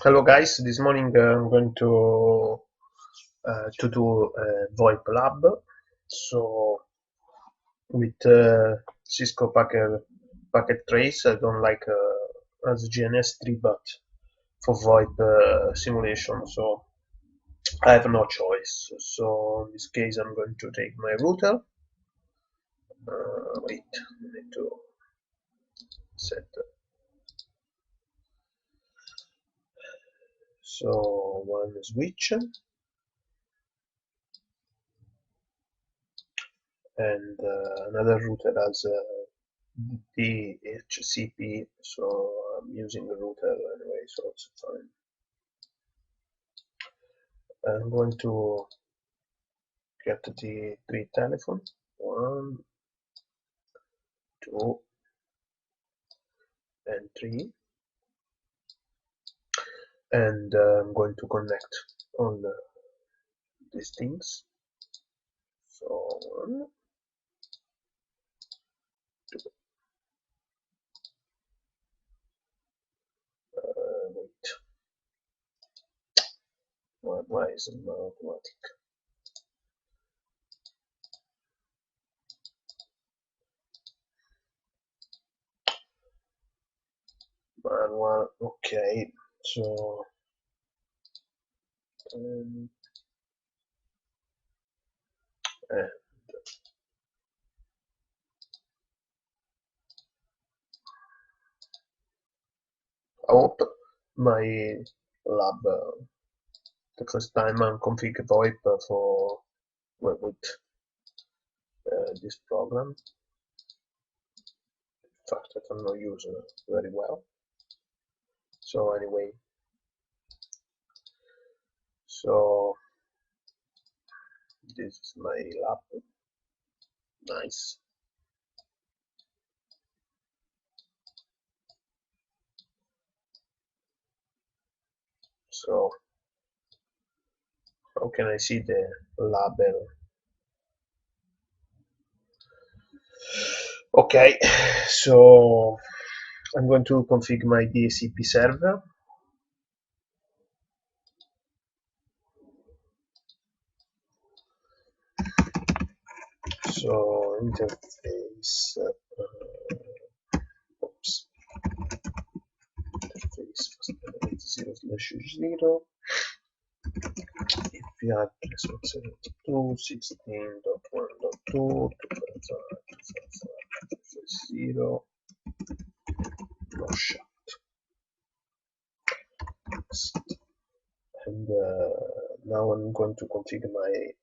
Hello guys, this morning I'm going to do a VoIP lab. So with Cisco packet trace, I don't like as GNS3, but for VoIP simulation, so I have no choice. So in this case, I'm going to take my router. Wait, I need to set. So one switch and another router has DHCP, so I'm using the router anyway, so it's fine. I'm going to get the three telephone. One, two, and three. And I'm going to connect all these things. So one, two, wait. Why is it not automatic? Manual, okay. So and I hope my lab the first time I config VoIP for with this program. In fact, I don't know use very well. So anyway, so this is my lab. Nice. So how can I see the label? Okay, so I'm going to configure my DHCP server. So interface, oops, interface 0/0. IP address 172.16.1.2, 255.255.0, no shut. And now I'm going to configure my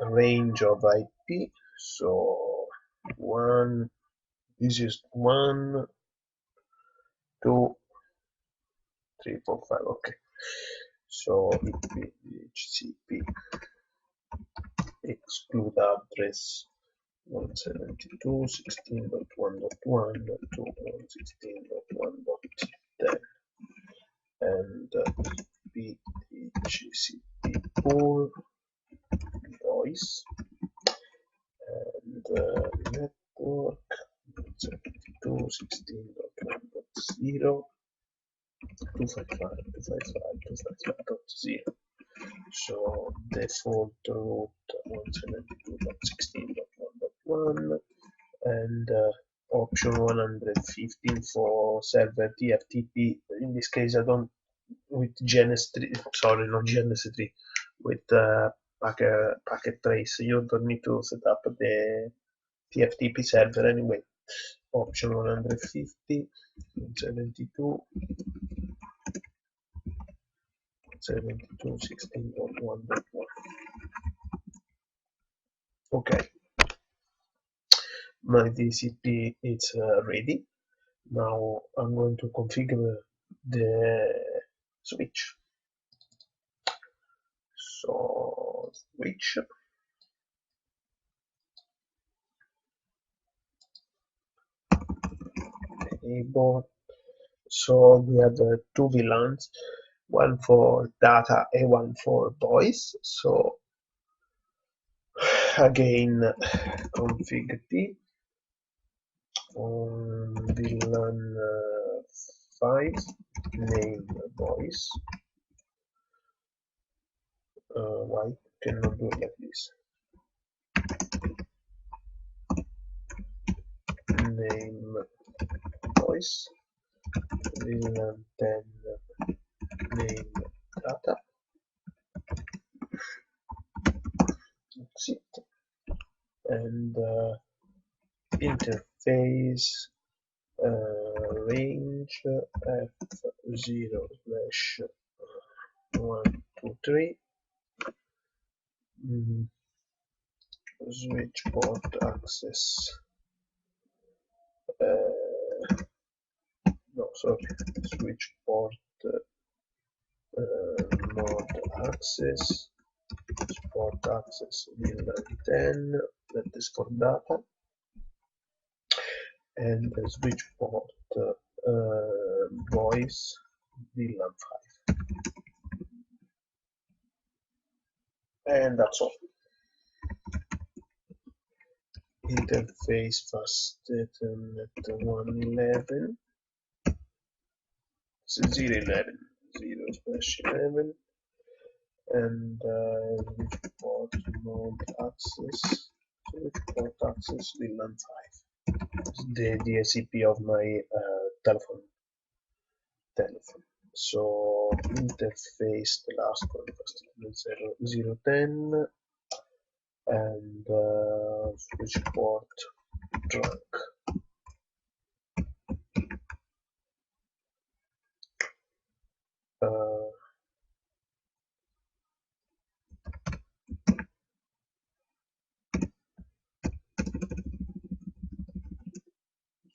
range of IP. So this is 1, 2, 3, 4, 5. Okay. So DHCP exclude address 172.16.1.1 to 116.1.10 and DHCP pool voice and network 172.16.1.0 255.255.255.0. So default route 172.16.1.1 and option 115 for server TFTP. In this case, I don't with GNS3. Sorry, not GNS3. With packet trace. You don't need to set up the TFTP server anyway. Option 150, 72, 16.1.1. Okay, my DCP is ready. Now I'm going to configure the switch. So switch. Enable. So we have two VLANs, one for data and one for voice. So again, config T on VLAN 5, name voice. Why cannot do it like this? Name voice, VLAN 10 name data, that's it, and interface range f0 slash 123 switch port access no sorry switch port mode access port access VLAN 10, that is for data, and switch port voice VLAN 5, and that's all. Interface fast Ethernet 111 011 0/11, and switch port mode access switch port access VLAN 5. The DSCP of my telephone. So interface, the last one, first 010, and switch port trunk.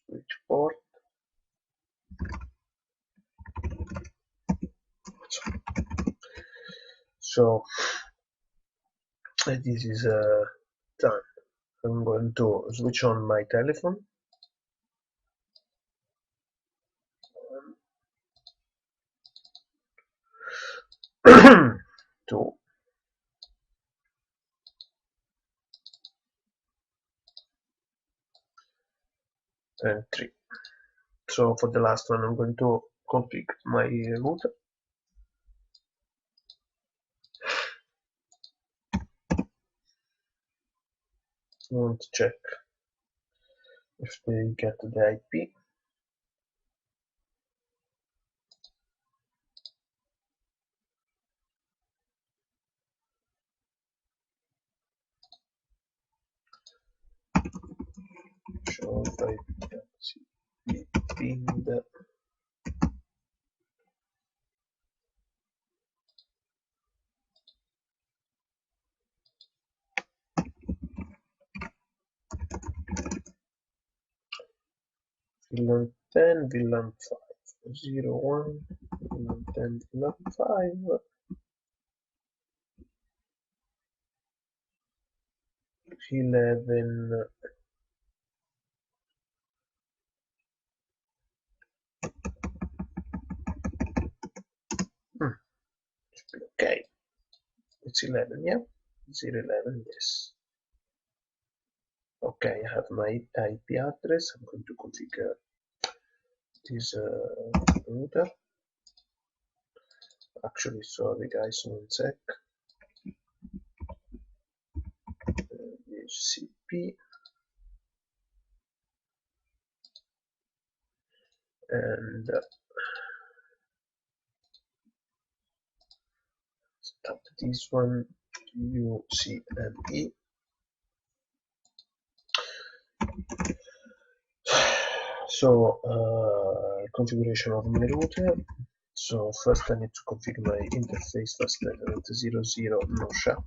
Switch port. So this is done. I'm going to switch on my telephone. 2, and 3. So for the last one, I'm going to configure my router. I want to check if they get the IP. Show if I can pinged. VLAN 10, VLAN 5, 01, VLAN 10, VLAN 5, 11, should be okay. It's 11, yeah? 011, yes. Okay, I have my IP address. I'm going to configure this router. Actually, sorry guys, one sec. DHCP and tap this one, UCME. So configuration of my router. So first I need to configure my interface fast Ethernet 00 no shut,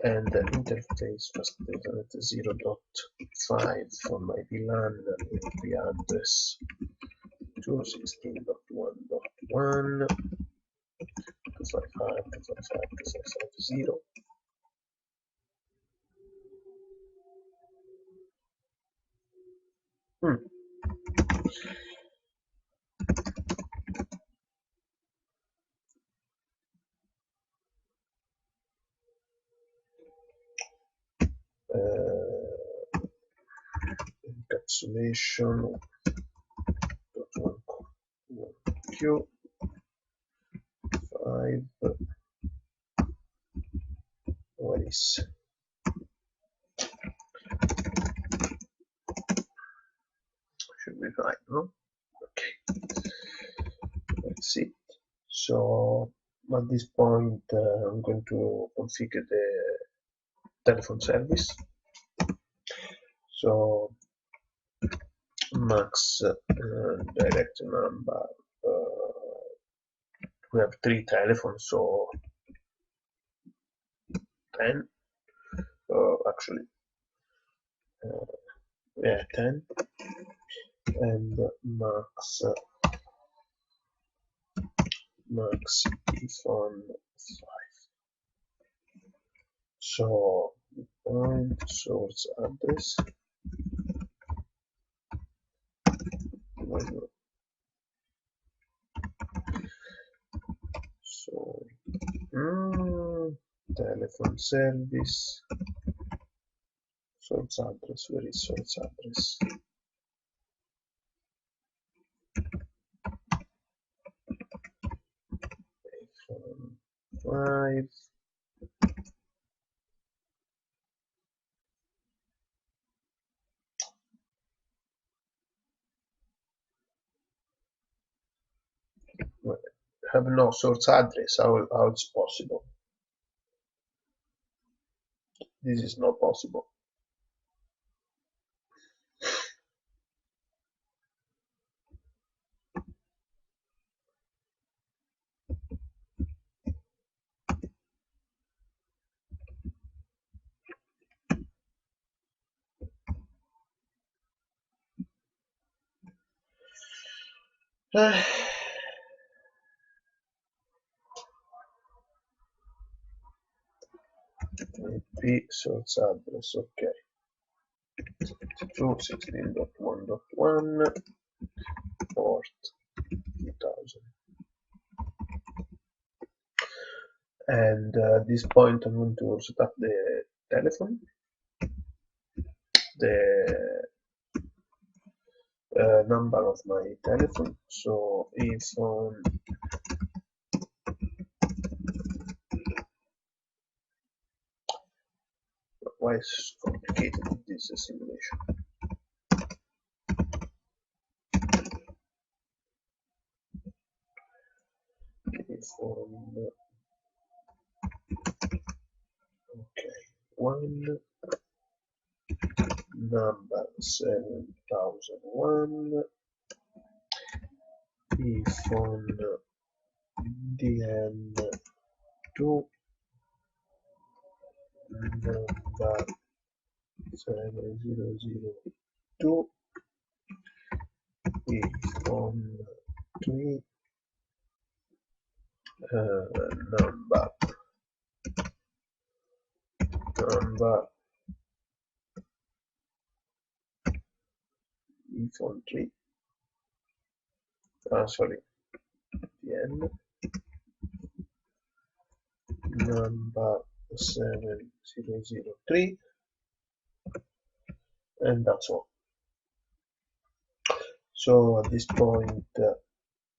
and interface fast Ethernet 0.5 for my VLAN IP address 216.1.1 255.255.255.0. Encapsulation Q5, where is, should be fine, no? Okay, that's it. So at this point, I'm going to configure the telephone service. So max direct number. We have 3 telephones, so 10. Actually, yeah, 10. And max phone 5. So point source address. So telephone service source address. Where is source address? iPhone 5. Well, have no source address. How it's possible? This is not possible. IP source address, okay. 216.1.1 port 2000. And at this point, I'm going to set up the telephone, the number of my telephone. So if why is complicated this simulation? If okay, one number 7001 if on DN2 number 7002 if on 3 number if on 3 sorry DN number 7003, and that's all. So at this point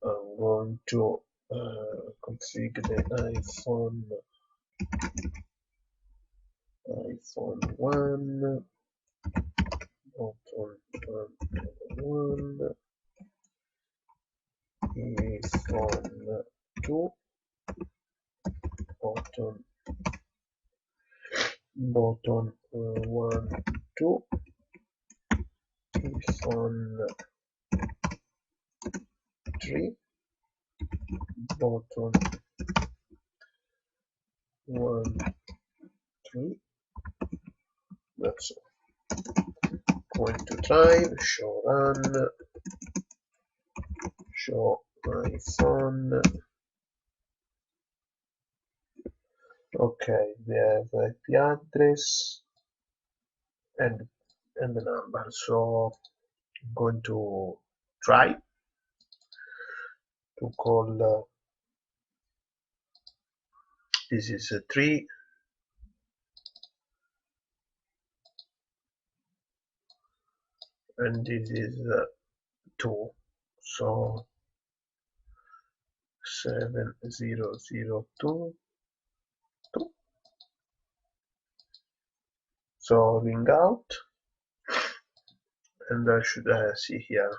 I'm going to configure the iPhone 1 button 1 iPhone 2 button 1 2 iPhone 3 button 1 3. That's all. Going to drive, show run, show iPhone. Okay, we have IP address and the number. So I'm going to try to call this is 3 and this is 2. So 7002. So ring out, and I should see here,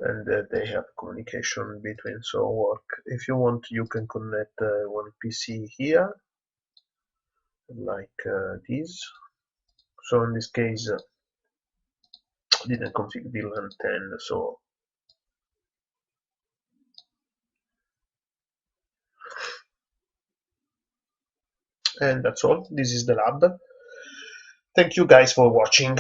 and they have communication between, so work. If you want, you can connect one PC here, like this. So in this case, didn't configure VLAN 10, so and that's all. This is the lab. Thank you guys for watching.